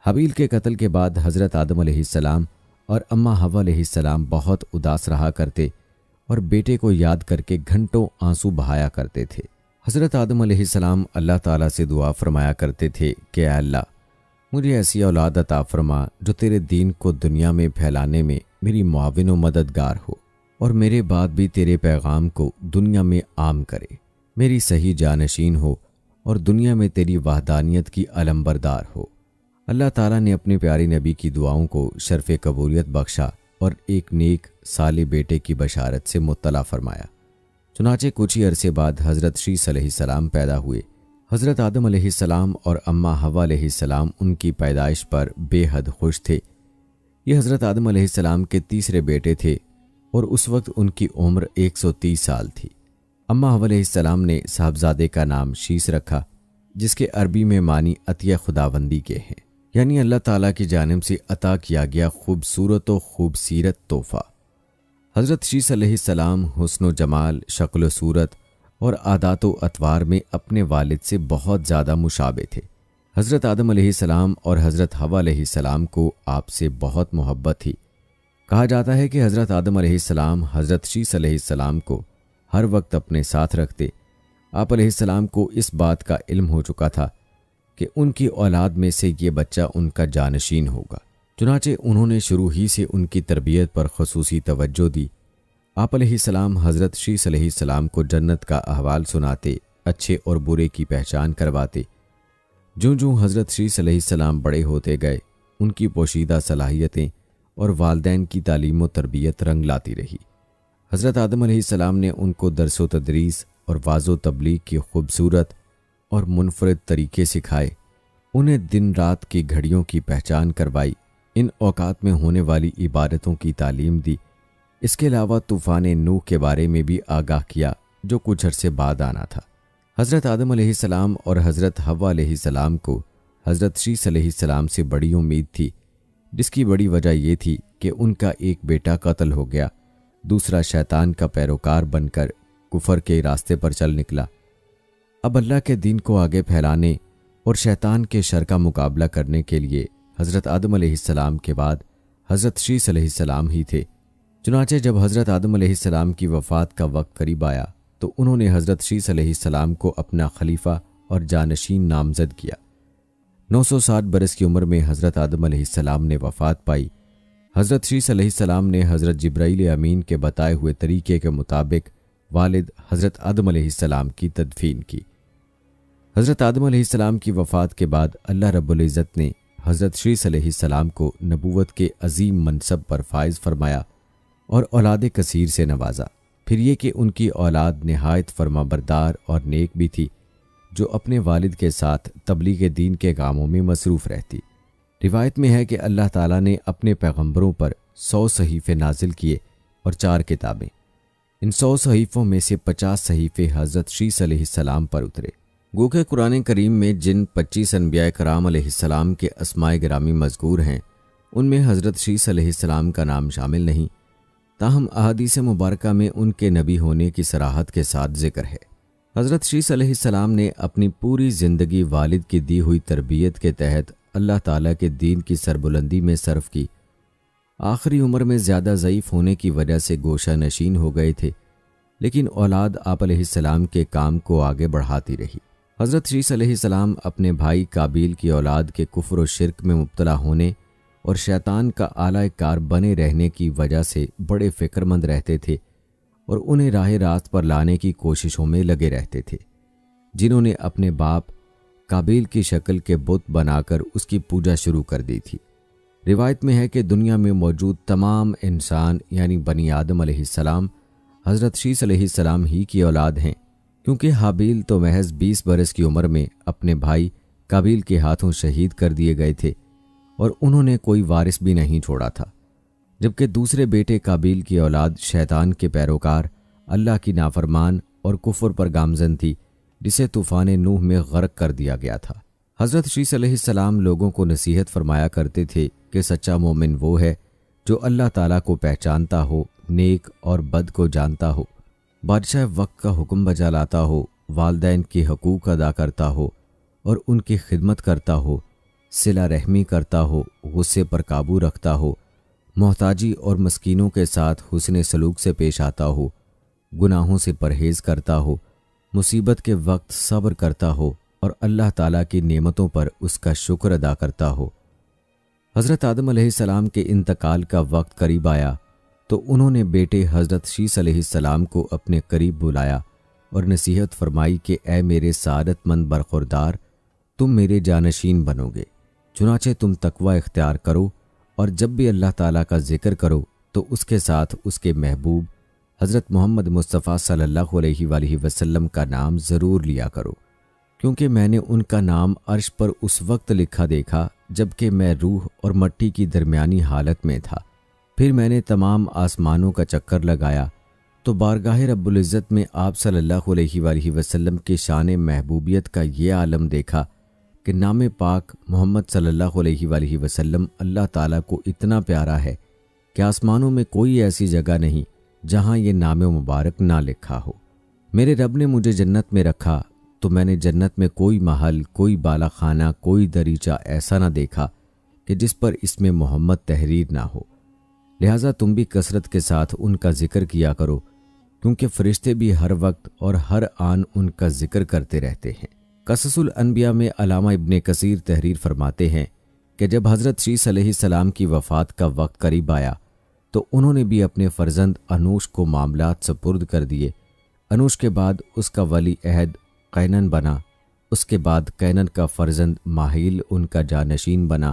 حابیل کے قتل کے بعد حضرت آدم علیہ السلام اور اماں حوا علیہ السلام بہت اداس رہا کرتے اور بیٹے کو یاد کر کے گھنٹوں آنسو بہایا کرتے تھے۔ حضرت آدم علیہ السلام اللہ تعالیٰ سے دعا فرمایا کرتے تھے کہ اے اللہ، مجھے ایسی اولاد عطا فرما جو تیرے دین کو دنیا میں پھیلانے میں میری معاون و مددگار ہو، اور میرے بعد بھی تیرے پیغام کو دنیا میں عام کرے، میری صحیح جانشین ہو اور دنیا میں تیری وحدانیت کی علمبردار ہو۔ اللہ تعالیٰ نے اپنے پیارے نبی کی دعاؤں کو شرف قبولیت بخشا اور ایک نیک صالح بیٹے کی بشارت سے مطلع فرمایا۔ چنانچہ کچھ ہی عرصے بعد حضرت شیث علیہ السلام پیدا ہوئے۔ حضرت آدم علیہ السلام اور اماں حوا علیہ السلام ان کی پیدائش پر بے حد خوش تھے۔ یہ حضرت آدم علیہ السلام کے تیسرے بیٹے تھے اور اس وقت ان کی عمر 130 سال تھی۔ اماں حوا علیہ السلام نے صاحبزادے کا نام شیث رکھا، جس کے عربی میں معنی عطیہ خداوندی کے ہیں، یعنی اللہ تعالیٰ کی جانب سے عطا کیا گیا خوبصورت و خوبصیرت تحفہ۔ حضرت شیث علیہ السلام حسن و جمال، شکل و صورت اور عادات و اطوار میں اپنے والد سے بہت زیادہ مشابہ تھے۔ حضرت آدم علیہ السلام اور حضرت حوا علیہ السلام کو آپ سے بہت محبت تھی۔ کہا جاتا ہے کہ حضرت آدم علیہ السلام حضرت شیث علیہ السلام کو ہر وقت اپنے ساتھ رکھتے۔ آپ علیہ السلام کو اس بات کا علم ہو چکا تھا کہ ان کی اولاد میں سے یہ بچہ ان کا جانشین ہوگا، چنانچہ انہوں نے شروع ہی سے ان کی تربیت پر خصوصی توجہ دی۔ آپ علیہ السلام حضرت شیث علیہ السلام کو جنت کا احوال سناتے، اچھے اور برے کی پہچان کرواتے۔ جوں جوں حضرت شیث علیہ السلام بڑے ہوتے گئے، ان کی پوشیدہ صلاحیتیں اور والدین کی تعلیم و تربیت رنگ لاتی رہی۔ حضرت آدم علیہ السلام نے ان کو درس و تدریس اور واعظ و تبلیغ کی خوبصورت اور منفرد طریقے سکھائے، انہیں دن رات کی گھڑیوں کی پہچان کروائی، ان اوقات میں ہونے والی عبادتوں کی تعلیم دی۔ اس کے علاوہ طوفان نوح کے بارے میں بھی آگاہ کیا جو کچھ عرصے بعد آنا تھا۔ حضرت آدم علیہ السلام اور حضرت حوا علیہ السلام کو حضرت شیث علیہ السلام سے بڑی امید تھی، جس کی بڑی وجہ یہ تھی کہ ان کا ایک بیٹا قتل ہو گیا، دوسرا شیطان کا پیروکار بن کر کفر کے راستے پر چل نکلا۔ اب اللہ کے دین کو آگے پھیلانے اور شیطان کے شر کا مقابلہ کرنے کے لیے حضرت آدم علیہ السلام کے بعد حضرت شیث علیہ السلام ہی تھے۔ چنانچہ جب حضرت آدم علیہ السلام کی وفات کا وقت قریب آیا تو انہوں نے حضرت شیث علیہ السلام کو اپنا خلیفہ اور جانشین نامزد کیا۔ 960 برس کی عمر میں حضرت آدم علیہ السلام نے وفات پائی۔ حضرت شیث علیہ السلام نے حضرت جبرائیل امین کے بتائے ہوئے طریقے کے مطابق والد حضرت آدم علیہ السلام کی تدفین کی۔ حضرت آدم علیہ السلام کی وفات کے بعد اللہ رب العزت نے حضرت شیث علیہ السلام کو نبوت کے عظیم منصب پر فائز فرمایا اور اولاد کثیر سے نوازا۔ پھر یہ کہ ان کی اولاد نہایت فرمانبردار اور نیک بھی تھی، جو اپنے والد کے ساتھ تبلیغ دین کے کاموں میں مصروف رہتی۔ روایت میں ہے کہ اللہ تعالیٰ نے اپنے پیغمبروں پر 100 صحیفے نازل کیے اور 4 کتابیں۔ ان 100 صحیفوں میں سے 50 صحیفے حضرت شیث علیہ السلام پر اترے۔ گو کہ قرآن کریم میں جن 25 انبیاء کرام علیہ السلام کے اسماء گرامی مذکور ہیں، ان میں حضرت شیث علیہ السلام کا نام شامل نہیں، تاہم احادیث مبارکہ میں ان کے نبی ہونے کی صراحت کے ساتھ ذکر ہے۔ حضرت شیث علیہ السلام نے اپنی پوری زندگی والد کی دی ہوئی تربیت کے تحت اللہ تعالیٰ کے دین کی سربلندی میں صرف کی۔ آخری عمر میں زیادہ ضعیف ہونے کی وجہ سے گوشہ نشین ہو گئے تھے، لیکن اولاد آپ علیہ السلام کے کام کو آگے بڑھاتی رہی۔ حضرت شیث علیہ السلام اپنے بھائی قابیل کی اولاد کے کفر و شرک میں مبتلا ہونے اور شیطان کا اعلی کار بنے رہنے کی وجہ سے بڑے فکر مند رہتے تھے اور انہیں راہ راست پر لانے کی کوششوں میں لگے رہتے تھے، جنہوں نے اپنے باپ قابیل کی شکل کے بت بنا کر اس کی پوجا شروع کر دی تھی۔ روایت میں ہے کہ دنیا میں موجود تمام انسان یعنی بنی آدم علیہ السلام حضرت شیث علیہ السلام ہی کی اولاد ہیں، کیونکہ حابیل تو محض 20 برس کی عمر میں اپنے بھائی قابیل کے ہاتھوں شہید کر دیے گئے تھے اور انہوں نے کوئی وارث بھی نہیں چھوڑا تھا، جبکہ دوسرے بیٹے قابیل کی اولاد شیطان کے پیروکار، اللہ کی نافرمان اور کفر پر گامزن تھی، جسے طوفان نوح میں غرق کر دیا گیا تھا۔ حضرت شیث علیہ السلام لوگوں کو نصیحت فرمایا کرتے تھے کہ سچا مومن وہ ہے جو اللہ تعالیٰ کو پہچانتا ہو، نیک اور بد کو جانتا ہو، بادشاہ وقت کا حکم بجا لاتا ہو، والدین کے حقوق ادا کرتا ہو اور ان کی خدمت کرتا ہو، صلہ رحمی کرتا ہو، غصے پر قابو رکھتا ہو، محتاجی اور مسکینوں کے ساتھ حسن سلوک سے پیش آتا ہو، گناہوں سے پرہیز کرتا ہو، مصیبت کے وقت صبر کرتا ہو اور اللہ تعالیٰ کی نعمتوں پر اس کا شکر ادا کرتا ہو۔ حضرت آدم علیہ السلام کے انتقال کا وقت قریب آیا تو انہوں نے بیٹے حضرت شیث علیہ السلام کو اپنے قریب بلایا اور نصیحت فرمائی کہ اے میرے سعادت مند برخوردار، تم میرے جانشین بنو گے، چنانچہ تم تقوی اختیار کرو اور جب بھی اللہ تعالیٰ کا ذکر کرو تو اس کے ساتھ اس کے محبوب حضرت محمد مصطفیٰ صلی اللہ علیہ وآلہ وسلم کا نام ضرور لیا کرو، کیونکہ میں نے ان کا نام عرش پر اس وقت لکھا دیکھا جب کہ میں روح اور مٹی کی درمیانی حالت میں تھا۔ پھر میں نے تمام آسمانوں کا چکر لگایا تو بارگاہ رب العزت میں آپ صلی اللہ علیہ وآلہ وسلم کی شان محبوبیت کا یہ عالم دیکھا کہ نام پاک محمد صلی اللہ علیہ وآلہ وسلم اللہ تعالیٰ کو اتنا پیارا ہے کہ آسمانوں میں کوئی ایسی جگہ نہیں جہاں یہ نام مبارک نہ لکھا ہو۔ میرے رب نے مجھے جنت میں رکھا تو میں نے جنت میں کوئی محل، کوئی بالا خانہ، کوئی دریچہ ایسا نہ دیکھا کہ جس پر اس میں محمد تحریر نہ ہو، لہٰذا تم بھی کثرت کے ساتھ ان کا ذکر کیا کرو، کیونکہ فرشتے بھی ہر وقت اور ہر آن ان کا ذکر کرتے رہتے ہیں۔ قصص الانبیاء میں علامہ ابن کثیر تحریر فرماتے ہیں کہ جب حضرت شیث علیہ السلام کی وفات کا وقت قریب آیا تو انہوں نے بھی اپنے فرزند انوش کو معاملات سپرد کر دیے۔ انوش کے بعد اس کا ولی عہد قینن بنا، اس کے بعد قینن کا فرزند ماہیل ان کا جانشین بنا،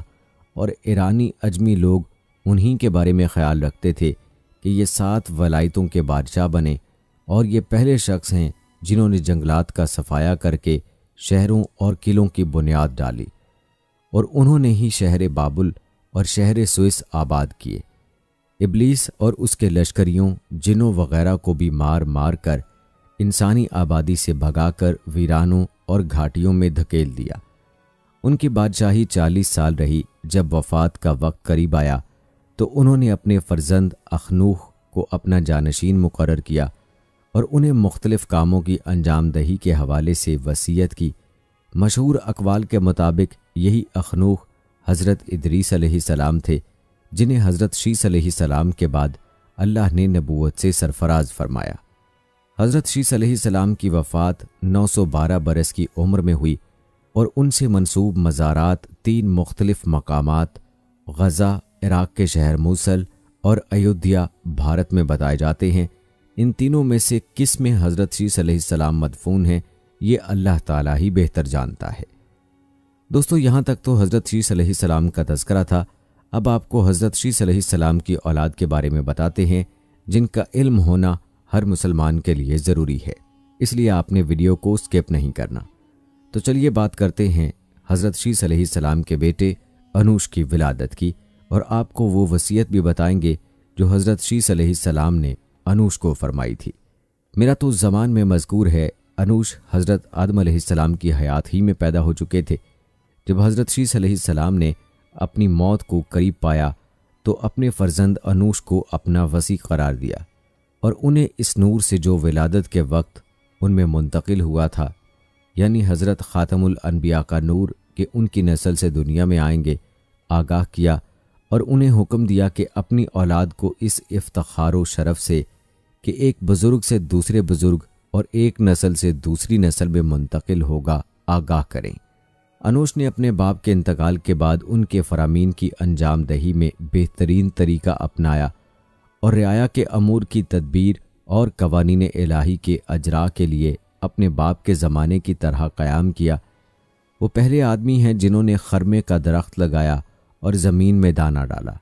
اور ایرانی اجمی لوگ انہی کے بارے میں خیال رکھتے تھے کہ یہ 7 ولایتوں کے بادشاہ بنے، اور یہ پہلے شخص ہیں جنہوں نے جنگلات کا صفایا کر کے شہروں اور قلعوں کی بنیاد ڈالی، اور انہوں نے ہی شہر بابل اور شہر سوئس آباد کیے۔ ابلیس اور اس کے لشکریوں، جنوں وغیرہ کو بھی مار مار کر انسانی آبادی سے بھگا کر ویرانوں اور گھاٹیوں میں دھکیل دیا۔ ان کی بادشاہی 40 سال رہی۔ جب وفات کا وقت قریب آیا تو انہوں نے اپنے فرزند اخنوخ کو اپنا جانشین مقرر کیا اور انہیں مختلف کاموں کی انجام دہی کے حوالے سے وصیت کی۔ مشہور اقوال کے مطابق یہی اخنوخ حضرت ادریس علیہ السلام تھے، جنہیں حضرت شیث علیہ السلام کے بعد اللہ نے نبوت سے سرفراز فرمایا۔ حضرت شیث علیہ السلام کی وفات 912 برس کی عمر میں ہوئی، اور ان سے منسوب مزارات 3 مختلف مقامات غزہ عراق کے شہر موصل اور ایودھیا بھارت میں بتائے جاتے ہیں۔ ان تینوں میں سے کس میں حضرت شیث علیہ السلام مدفون ہیں یہ اللہ تعالیٰ ہی بہتر جانتا ہے۔ دوستو، یہاں تک تو حضرت شیث علیہ السلام کا تذکرہ تھا۔ اب آپ کو حضرت شیث علیہ السلام کی اولاد کے بارے میں بتاتے ہیں جن کا علم ہونا ہر مسلمان کے لیے ضروری ہے، اس لیے آپ نے ویڈیو کو سکپ نہیں کرنا۔ تو چلیے بات کرتے ہیں حضرت شیث علیہ السلام کے بیٹے انوش کی ولادت کی، اور آپ کو وہ وصیت بھی بتائیں گے جو حضرت شیث علیہ السلام نے انوش کو فرمائی تھی۔ میرا تو زمان میں مذکور ہے انوش حضرت آدم علیہ السلام کی حیات ہی میں پیدا ہو چکے تھے۔ جب حضرت شیث علیہ السلام نے اپنی موت کو قریب پایا تو اپنے فرزند انوش کو اپنا وصی قرار دیا، اور انہیں اس نور سے جو ولادت کے وقت ان میں منتقل ہوا تھا، یعنی حضرت خاتم الانبیاء کا نور کہ ان کی نسل سے دنیا میں آئیں گے، آگاہ کیا، اور انہیں حکم دیا کہ اپنی اولاد کو اس افتخار و شرف سے کہ ایک بزرگ سے دوسرے بزرگ اور ایک نسل سے دوسری نسل میں منتقل ہوگا آگاہ کریں۔ انوش نے اپنے باپ کے انتقال کے بعد ان کے فرامین کی انجام دہی میں بہترین طریقہ اپنایا اور رعایا کے امور کی تدبیر اور قوانین الہی کے اجراء کے لیے اپنے باپ کے زمانے کی طرح قیام کیا۔ وہ پہلے آدمی ہیں جنہوں نے خرمے کا درخت لگایا اور زمین میں دانہ ڈالا۔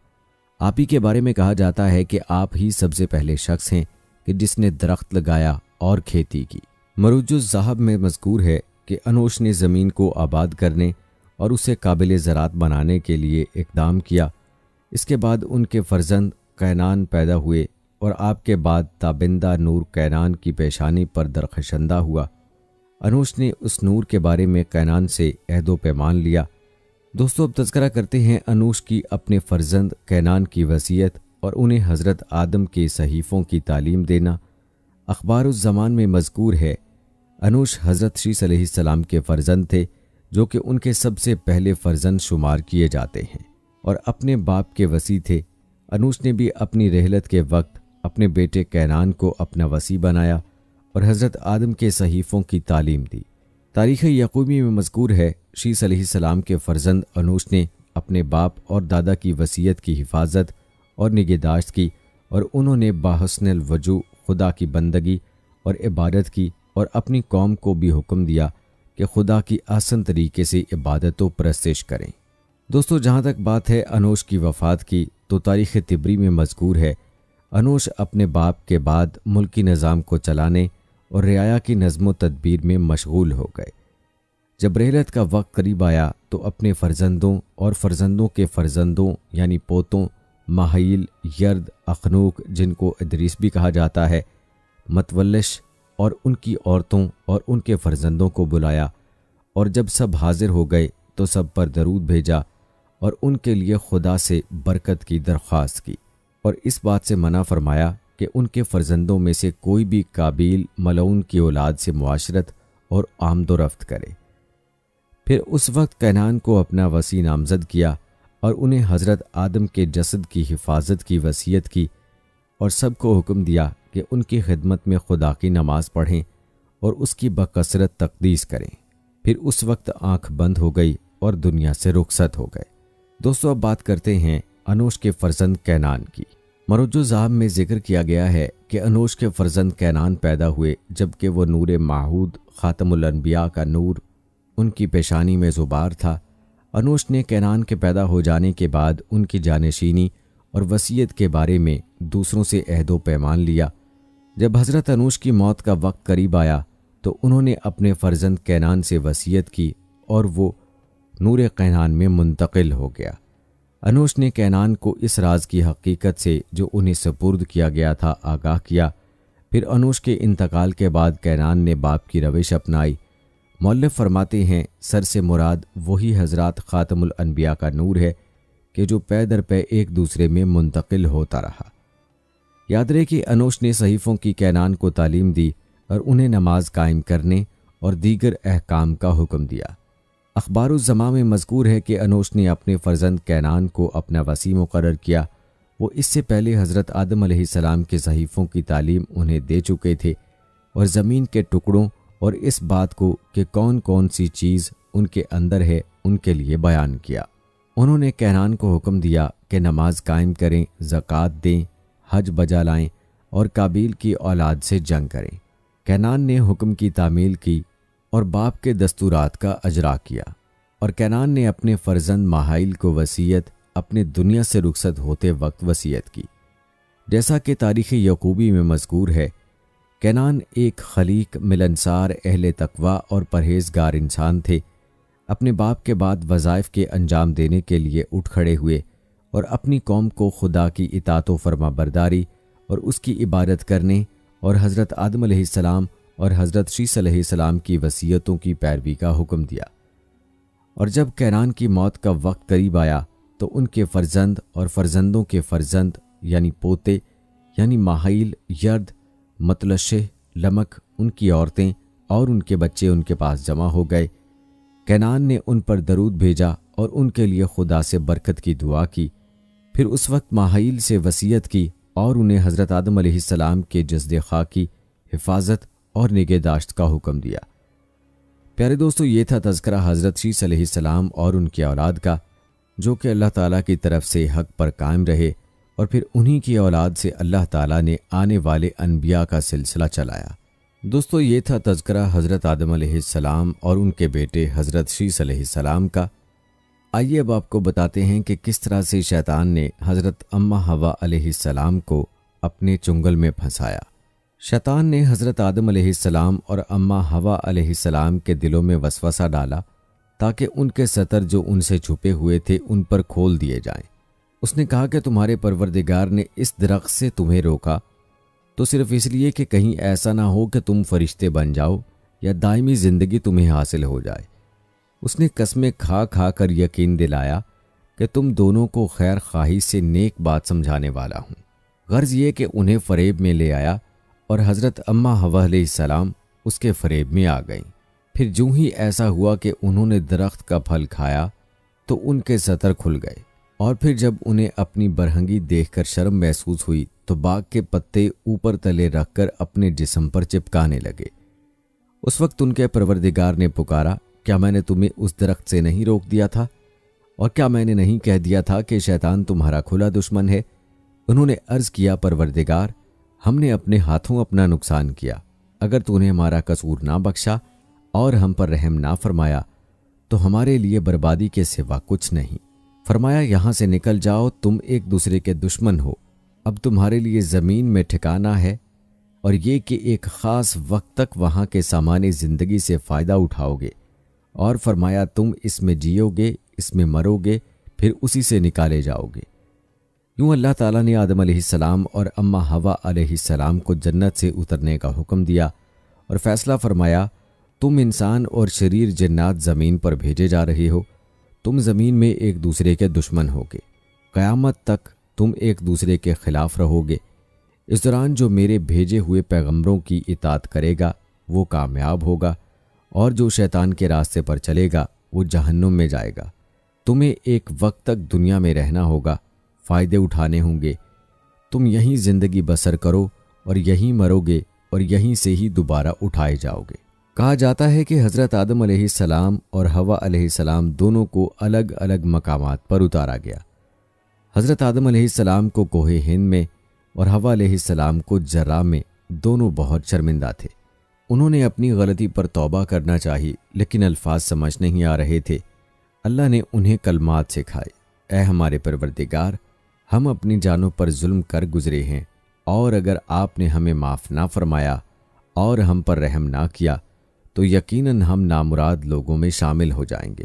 آپ ہی کے بارے میں کہا جاتا ہے کہ آپ ہی سب سے پہلے شخص ہیں کہ جس نے درخت لگایا اور کھیتی کی۔ مروج الذہب میں مذکور ہے کہ انوش نے زمین کو آباد کرنے اور اسے قابل زراعت بنانے کے لیے اقدام کیا۔ اس کے بعد ان کے فرزند کینان پیدا ہوئے اور آپ کے بعد تابندہ نور کینان کی پیشانی پر درخشندہ ہوا۔ انوش نے اس نور کے بارے میں کینان سے عہد و پیمان لیا۔ دوستو، اب تذکرہ کرتے ہیں انوش کی اپنے فرزند کینان کی وصیت اور انہیں حضرت آدم کے صحیفوں کی تعلیم دینا۔ اخبار الزمان میں مذکور ہے انوش حضرت شیس علیہ السلام کے فرزند تھے، جو کہ ان کے سب سے پہلے فرزند شمار کیے جاتے ہیں اور اپنے باپ کے وصی تھے۔ انوش نے بھی اپنی رحلت کے وقت اپنے بیٹے کینان کو اپنا وصی بنایا اور حضرت آدم کے صحیفوں کی تعلیم دی۔ تاریخ یعقوبی میں مذکور ہے شیس علیہ السلام کے فرزند انوش نے اپنے باپ اور دادا کی وصیت کی حفاظت اور نگہداشت کی اور انہوں نے باحسن الوجوہ خدا کی بندگی اور عبادت کی اور اپنی قوم کو بھی حکم دیا کہ خدا کی آسان طریقے سے عبادت و پرستش کریں۔ دوستو، جہاں تک بات ہے انوش کی وفات کی تو تاریخ طبری میں مذکور ہے انوش اپنے باپ کے بعد ملکی نظام کو چلانے اور رعایا کی نظم و تدبیر میں مشغول ہو گئے۔ جب رحلت کا وقت قریب آیا تو اپنے فرزندوں اور فرزندوں کے فرزندوں یعنی پوتوں ماحیل، یرد، اخنوک جن کو ادریس بھی کہا جاتا ہے، متولش اور ان کی عورتوں اور ان کے فرزندوں کو بلایا، اور جب سب حاضر ہو گئے تو سب پر درود بھیجا اور ان کے لیے خدا سے برکت کی درخواست کی اور اس بات سے منع فرمایا کہ ان کے فرزندوں میں سے کوئی بھی قابیل ملعون کی اولاد سے معاشرت اور آمد و رفت کرے۔ پھر اس وقت کینان کو اپنا وصی نامزد کیا اور انہیں حضرت آدم کے جسد کی حفاظت کی وصیت کی اور سب کو حکم دیا کہ ان کی خدمت میں خدا کی نماز پڑھیں اور اس کی بکثرت تقدیس کریں۔ پھر اس وقت آنکھ بند ہو گئی اور دنیا سے رخصت ہو گئے۔ دوستو، اب بات کرتے ہیں انوش کے فرزند کینان کی۔ مروج الذہب میں ذکر کیا گیا ہے کہ انوش کے فرزند کینان پیدا ہوئے جبکہ وہ نور معہود خاتم الانبیاء کا نور ان کی پیشانی میں زبار تھا۔ انوش نے کینان کے پیدا ہو جانے کے بعد ان کی جانشینی اور وصیت کے بارے میں دوسروں سے عہد و پیمان لیا۔ جب حضرت انوش کی موت کا وقت قریب آیا تو انہوں نے اپنے فرزند کینان سے وصیت کی اور وہ نور کینان میں منتقل ہو گیا۔ انوش نے کینان کو اس راز کی حقیقت سے جو انہیں سپرد کیا گیا تھا آگاہ کیا۔ پھر انوش کے انتقال کے بعد کینان نے باپ کی روش اپنائی۔ مؤلف فرماتے ہیں سر سے مراد وہی حضرات خاتم الانبیاء کا نور ہے کہ جو پے در پے ایک دوسرے میں منتقل ہوتا رہا۔ یاد رہے کہ انوش نے صحیفوں کی کینان کو تعلیم دی اور انہیں نماز قائم کرنے اور دیگر احکام کا حکم دیا۔ اخبار الزمان میں مذکور ہے کہ انوش نے اپنے فرزند کینان کو اپنا وصی مقرر کیا۔ وہ اس سے پہلے حضرت آدم علیہ السلام کے صحیفوں کی تعلیم انہیں دے چکے تھے اور زمین کے ٹکڑوں اور اس بات کو کہ کون کون سی چیز ان کے اندر ہے ان کے لیے بیان کیا۔ انہوں نے کینان کو حکم دیا کہ نماز قائم کریں، زکوٰۃ دیں، حج بجا لائیں اور قابیل کی اولاد سے جنگ کریں۔ کینان نے حکم کی تعمیل کی اور باپ کے دستورات کا اجرا کیا، اور کینان نے اپنے فرزند ماحیل کو وصیت اپنے دنیا سے رخصت ہوتے وقت وصیت کی۔ جیسا کہ تاریخ یعقوبی میں مذکور ہے، کینان ایک خلیق، ملنسار، اہل تقوی اور پرہیزگار انسان تھے۔ اپنے باپ کے بعد وظائف کے انجام دینے کے لیے اٹھ کھڑے ہوئے اور اپنی قوم کو خدا کی اطاعت و فرما برداری اور اس کی عبادت کرنے اور حضرت آدم علیہ السلام اور حضرت شیس علیہ السلام کی وصیتوں کی پیروی کا حکم دیا۔ اور جب کینان کی موت کا وقت قریب آیا تو ان کے فرزند اور فرزندوں کے فرزند یعنی پوتے یعنی ماحیل، یرد، متلشہ، لمک، ان کی عورتیں اور ان کے بچے ان کے پاس جمع ہو گئے۔ کینان نے ان پر درود بھیجا اور ان کے لیے خدا سے برکت کی دعا کی۔ پھر اس وقت ماحیل سے وصیت کی اور انہیں حضرت آدم علیہ السلام کے جسد خاک کی حفاظت اور نگہداشت کا حکم دیا۔ پیارے دوستو، یہ تھا تذکرہ حضرت شیس علیہ السلام اور ان کی اولاد کا، جو کہ اللہ تعالیٰ کی طرف سے حق پر قائم رہے اور پھر انہی کی اولاد سے اللہ تعالیٰ نے آنے والے انبیاء کا سلسلہ چلایا۔ دوستو، یہ تھا تذکرہ حضرت آدم علیہ السلام اور ان کے بیٹے حضرت شیس علیہ السلام کا۔ آئیے اب آپ کو بتاتے ہیں کہ کس طرح سے شیطان نے حضرت اماں حوا علیہ السلام کو اپنے چنگل میں پھنسایا۔ شیطان نے حضرت آدم علیہ السلام اور اماں حوا علیہ السلام کے دلوں میں وسوسہ ڈالا تاکہ ان کے ستر جو ان سے چھپے ہوئے تھے ان پر کھول دیے جائیں۔ اس نے کہا کہ تمہارے پروردگار نے اس درخت سے تمہیں روکا تو صرف اس لیے کہ کہیں ایسا نہ ہو کہ تم فرشتے بن جاؤ یا دائمی زندگی تمہیں حاصل ہو جائے۔ اس نے قسمیں کھا کھا کر یقین دلایا کہ تم دونوں کو خیر خواہی سے نیک بات سمجھانے والا ہوں۔ غرض یہ کہ انہیں فریب میں لے آیا اور حضرت اماں حوا علیہ السلام اس کے فریب میں آ گئیں۔ پھر جو ہی ایسا ہوا کہ انہوں نے درخت کا پھل کھایا تو ان کے ستر کھل گئے، اور پھر جب انہیں اپنی برہنگی دیکھ کر شرم محسوس ہوئی تو باغ کے پتے اوپر تلے رکھ کر اپنے جسم پر چپکانے لگے۔ اس وقت ان کے پروردگار نے پکارا، کیا میں نے تمہیں اس درخت سے نہیں روک دیا تھا؟ اور کیا میں نے نہیں کہہ دیا تھا کہ شیطان تمہارا کھلا دشمن ہے؟ انہوں نے عرض کیا، پروردگار، ہم نے اپنے ہاتھوں اپنا نقصان کیا۔ اگر تو نے ہمارا قصور نہ بخشا اور ہم پر رحم نہ فرمایا تو ہمارے لیے بربادی کے سوا کچھ نہیں۔ فرمایا، یہاں سے نکل جاؤ، تم ایک دوسرے کے دشمن ہو۔ اب تمہارے لیے زمین میں ٹھکانہ ہے، اور یہ کہ ایک خاص وقت تک وہاں کے سامان زندگی سے فائدہ اٹھاؤ گے، اور فرمایا تم اس میں جیو گے، اس میں مرو گے، پھر اسی سے نکالے جاؤ گے۔ یوں اللہ تعالیٰ نے آدم علیہ السلام اور اماں حوا علیہ السلام کو جنت سے اترنے کا حکم دیا اور فیصلہ فرمایا، تم انسان اور شریر جنات زمین پر بھیجے جا رہے ہو، تم زمین میں ایک دوسرے کے دشمن ہوگے، قیامت تک تم ایک دوسرے کے خلاف رہو گے۔ اس دوران جو میرے بھیجے ہوئے پیغمبروں کی اطاعت کرے گا وہ کامیاب ہوگا، اور جو شیطان کے راستے پر چلے گا وہ جہنم میں جائے گا۔ تمہیں ایک وقت تک دنیا میں رہنا ہوگا، فائدے اٹھانے ہوں گے، تم یہیں زندگی بسر کرو اور یہیں مرو گے اور یہیں سے ہی دوبارہ اٹھائے جاؤ گے۔ کہا جاتا ہے کہ حضرت آدم علیہ السلام اور حوا علیہ السلام دونوں کو الگ الگ مقامات پر اتارا گیا۔ حضرت آدم علیہ السلام کو کوہ ہند میں اور حوا علیہ السلام کو جرہ میں، دونوں بہت شرمندہ تھے۔ انہوں نے اپنی غلطی پر توبہ کرنا چاہی، لیکن الفاظ سمجھ نہیں آ رہے تھے۔ اللہ نے انہیں کلمات سکھائے، اے ہمارے پروردگار، ہم اپنی جانوں پر ظلم کر گزرے ہیں، اور اگر آپ نے ہمیں معاف نہ فرمایا اور ہم پر رحم نہ کیا تو یقیناً ہم نامراد لوگوں میں شامل ہو جائیں گے۔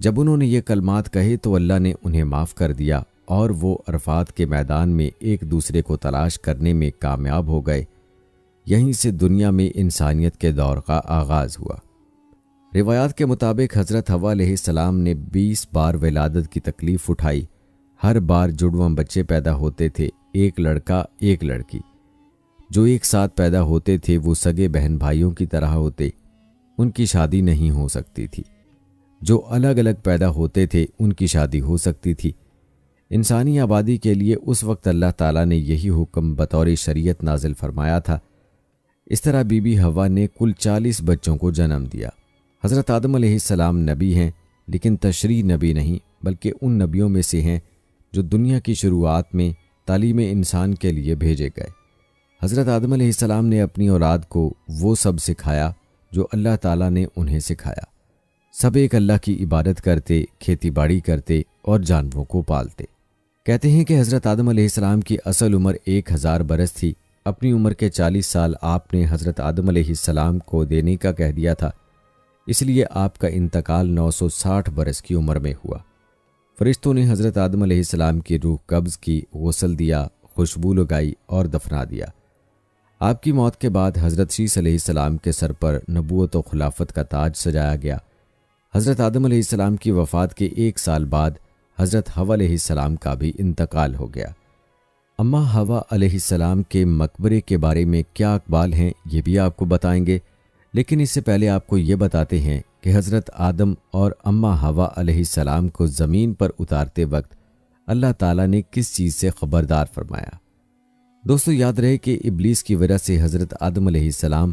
جب انہوں نے یہ کلمات کہے تو اللہ نے انہیں معاف کر دیا، اور وہ عرفات کے میدان میں ایک دوسرے کو تلاش کرنے میں کامیاب ہو گئے۔ یہیں سے دنیا میں انسانیت کے دور کا آغاز ہوا۔ روایات کے مطابق حضرت حوا علیہ السلام نے 20 بار ولادت کی تکلیف اٹھائی۔ ہر بار جڑواں بچے پیدا ہوتے تھے، ایک لڑکا ایک لڑکی۔ جو ایک ساتھ پیدا ہوتے تھے وہ سگے بہن بھائیوں کی طرح ہوتے، ان کی شادی نہیں ہو سکتی تھی۔ جو الگ الگ پیدا ہوتے تھے ان کی شادی ہو سکتی تھی۔ انسانی آبادی کے لیے اس وقت اللہ تعالیٰ نے یہی حکم بطور شریعت نازل فرمایا تھا۔ اس طرح بی بی حوا نے کل 40 بچوں کو جنم دیا۔ حضرت آدم علیہ السلام نبی ہیں، لیکن تشریع نبی نہیں، بلکہ ان نبیوں میں سے ہیں جو دنیا کی شروعات میں تعلیم انسان کے لیے بھیجے گئے۔ حضرت آدم علیہ السلام نے اپنی اولاد کو وہ سب سکھایا جو اللہ تعالیٰ نے انہیں سکھایا۔ سب ایک اللہ کی عبادت کرتے، کھیتی باڑی کرتے اور جانوروں کو پالتے۔ کہتے ہیں کہ حضرت آدم علیہ السلام کی اصل عمر 1000 برس تھی۔ اپنی عمر کے 40 سال آپ نے حضرت آدم علیہ السلام کو دینے کا کہہ دیا تھا، اس لیے آپ کا انتقال 960 برس کی عمر میں ہوا۔ فرشتوں نے حضرت آدم علیہ السلام کی روح قبض کی، غسل دیا، خوشبو لگائی اور دفنا دیا۔ آپ کی موت کے بعد حضرت شیس علیہ السلام کے سر پر نبوت و خلافت کا تاج سجایا گیا۔ حضرت آدم علیہ السلام کی وفات کے 1 سال بعد حضرت حوا علیہ السلام کا بھی انتقال ہو گیا۔ اماں حوا علیہ السلام کے مقبرے کے بارے میں کیا اقوال ہیں یہ بھی آپ کو بتائیں گے، لیکن اس سے پہلے آپ کو یہ بتاتے ہیں کہ حضرت آدم اور اماں حوا علیہ السلام کو زمین پر اتارتے وقت اللہ تعالیٰ نے کس چیز سے خبردار فرمایا۔ دوستو، یاد رہے کہ ابلیس کی وجہ سے حضرت آدم علیہ السلام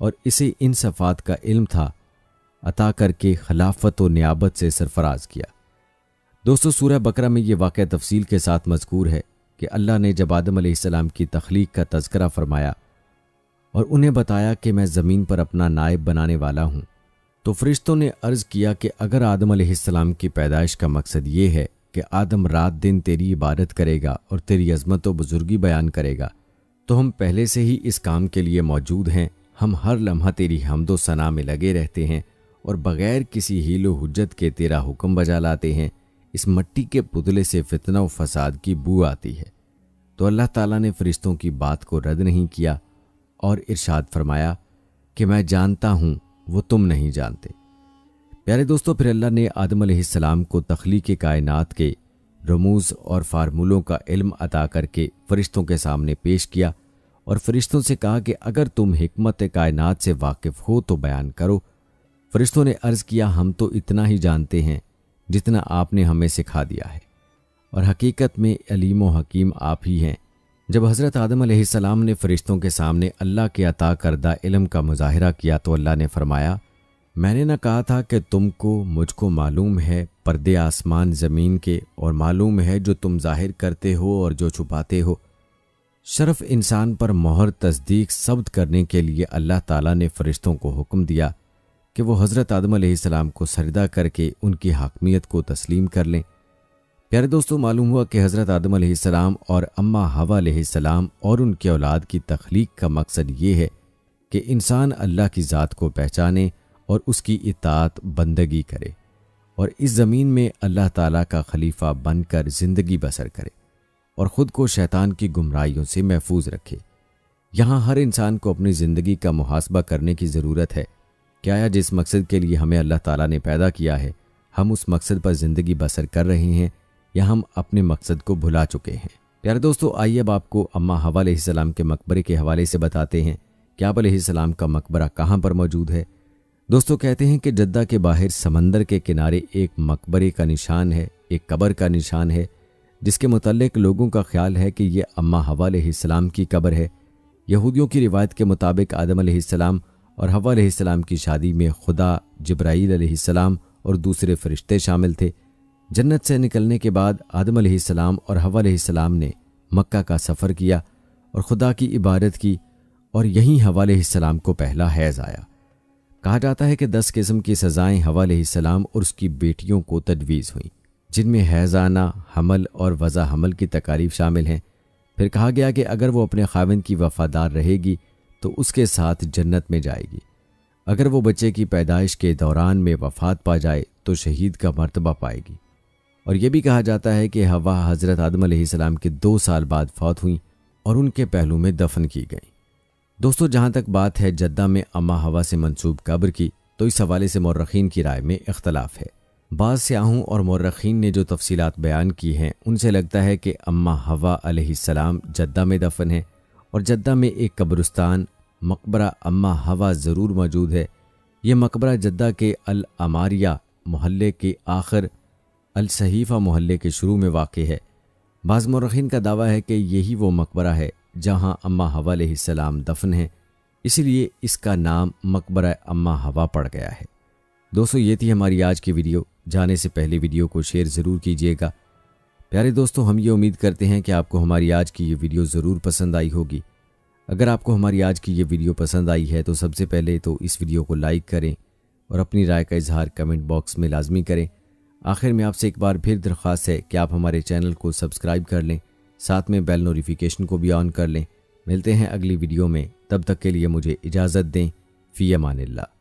اور اسے ان صفات کا علم تھا عطا کر کے خلافت و نیابت سے سرفراز کیا۔ دوستو سورہ بقرہ میں یہ واقعہ تفصیل کے ساتھ مذکور ہے کہ اللہ نے جب آدم علیہ السلام کی تخلیق کا تذکرہ فرمایا اور انہیں بتایا کہ میں زمین پر اپنا نائب بنانے والا ہوں، تو فرشتوں نے عرض کیا کہ اگر آدم علیہ السلام کی پیدائش کا مقصد یہ ہے کہ آدم رات دن تیری عبادت کرے گا اور تیری عظمت و بزرگی بیان کرے گا، تو ہم پہلے سے ہی اس کام کے لیے موجود ہیں۔ ہم ہر لمحہ تیری حمد و ثنا میں لگے رہتے ہیں اور بغیر کسی حیل و حجت کے تیرا حکم بجا لاتے ہیں۔ اس مٹی کے پتلے سے فتنہ و فساد کی بو آتی ہے۔ تو اللہ تعالیٰ نے فرشتوں کی بات کو رد نہیں کیا اور ارشاد فرمایا کہ میں جانتا ہوں وہ تم نہیں جانتے۔ پیارے دوستو، پھر اللہ نے آدم علیہ السلام کو تخلیق کائنات کے رموز اور فارمولوں کا علم عطا کر کے فرشتوں کے سامنے پیش کیا اور فرشتوں سے کہا کہ اگر تم حکمت کائنات سے واقف ہو تو بیان کرو۔ فرشتوں نے عرض کیا ہم تو اتنا ہی جانتے ہیں جتنا آپ نے ہمیں سکھا دیا ہے، اور حقیقت میں علیم و حکیم آپ ہی ہیں۔ جب حضرت آدم علیہ السلام نے فرشتوں کے سامنے اللہ کے عطا کردہ علم کا مظاہرہ کیا تو اللہ نے فرمایا میں نے نہ کہا تھا کہ تم کو مجھ کو معلوم ہے پردے آسمان زمین کے، اور معلوم ہے جو تم ظاہر کرتے ہو اور جو چھپاتے ہو۔ شرف انسان پر مہر تصدیق ثبت کرنے کے لیے اللہ تعالیٰ نے فرشتوں کو حکم دیا کہ وہ حضرت آدم علیہ السلام کو سجدہ کر کے ان کی حاکمیت کو تسلیم کر لیں۔ پیارے دوستو، معلوم ہوا کہ حضرت آدم علیہ السلام اور اماں حوا علیہ السلام اور ان کے اولاد کی تخلیق کا مقصد یہ ہے کہ انسان اللہ کی ذات کو پہچانے اور اس کی اطاعت بندگی کرے اور اس زمین میں اللہ تعالیٰ کا خلیفہ بن کر زندگی بسر کرے اور خود کو شیطان کی گمراہیوں سے محفوظ رکھے۔ یہاں ہر انسان کو اپنی زندگی کا محاسبہ کرنے کی ضرورت ہے کہ آیا جس مقصد کے لیے ہمیں اللہ تعالیٰ نے پیدا کیا ہے ہم اس مقصد پر زندگی بسر کر رہے ہیں یا ہم اپنے مقصد کو بھلا چکے ہیں۔ پیارے دوستو، آئیے اب آپ کو اماں حوا علیہ السلام کے مقبرے کے حوالے سے بتاتے ہیں کہ آپ علیہ السلام کا مقبرہ کہاں پر موجود ہے۔ دوستو کہتے ہیں کہ جدہ کے باہر سمندر کے کنارے ایک مقبرے کا نشان ہے، ایک قبر کا نشان ہے، جس کے متعلق لوگوں کا خیال ہے کہ یہ اماں حوا علیہ السلام کی قبر ہے۔ یہودیوں کی روایت کے مطابق آدم علیہ السلام اور حوا علیہ السلام کی شادی میں خدا، جبرائیل علیہ السلام اور دوسرے فرشتے شامل تھے۔ جنت سے نکلنے کے بعد آدم علیہ السلام اور حوا علیہ السلام نے مکہ کا سفر کیا اور خدا کی عبادت کی، اور یہیں حوا علیہ السلام کو پہلا حیض آیا۔ کہا جاتا ہے کہ 10 قسم کی سزائیں حوا علیہ السلام اور اس کی بیٹیوں کو تجویز ہوئیں، جن میں حیض آنا، حمل اور وضع حمل کی تکالیف شامل ہیں۔ پھر کہا گیا کہ اگر وہ اپنے خاوند کی وفادار رہے گی تو اس کے ساتھ جنت میں جائے گی، اگر وہ بچے کی پیدائش کے دوران میں وفات پا جائے تو شہید کا مرتبہ پائے گی۔ اور یہ بھی کہا جاتا ہے کہ حوا حضرت آدم علیہ السلام کے 2 سال بعد فوت ہوئیں اور ان کے پہلو میں دفن کی گئیں۔ دوستو جہاں تک بات ہے جدہ میں اماں حوا سے منسوب قبر کی، تو اس حوالے سے مورخین کی رائے میں اختلاف ہے۔ بعض سیاحوں اور مورخین نے جو تفصیلات بیان کی ہیں ان سے لگتا ہے کہ اماں حوا علیہ السلام جدہ میں دفن ہے اور جدہ میں ایک قبرستان مقبرہ اماں حوا ضرور موجود ہے۔ یہ مقبرہ جدہ کے العماریہ محلے کے آخر، الصحیفہ محلے کے شروع میں واقع ہے۔ بعض مورخین کا دعویٰ ہے کہ یہی وہ مقبرہ ہے جہاں اماں حوا علیہ السلام دفن ہیں، اسی لیے اس کا نام مقبرہ اماں حوا پڑ گیا ہے۔ دوستو یہ تھی ہماری آج کی ویڈیو۔ جانے سے پہلے ویڈیو کو شیئر ضرور کیجیے گا۔ پیارے دوستو، ہم یہ امید کرتے ہیں کہ آپ کو ہماری آج کی یہ ویڈیو ضرور پسند آئی ہوگی۔ اگر آپ کو ہماری آج کی یہ ویڈیو پسند آئی ہے تو سب سے پہلے تو اس ویڈیو کو لائک کریں اور اپنی رائے کا اظہار کمنٹ باکس میں لازمی کریں۔ آخر میں آپ سے ایک بار پھر درخواست ہے کہ آپ ہمارے چینل کو سبسکرائب کر لیں، ساتھ میں بیل نوٹیفیکیشن کو بھی آن کر لیں۔ ملتے ہیں اگلی ویڈیو میں، تب تک کے لیے مجھے اجازت دیں۔ فی امان اللہ۔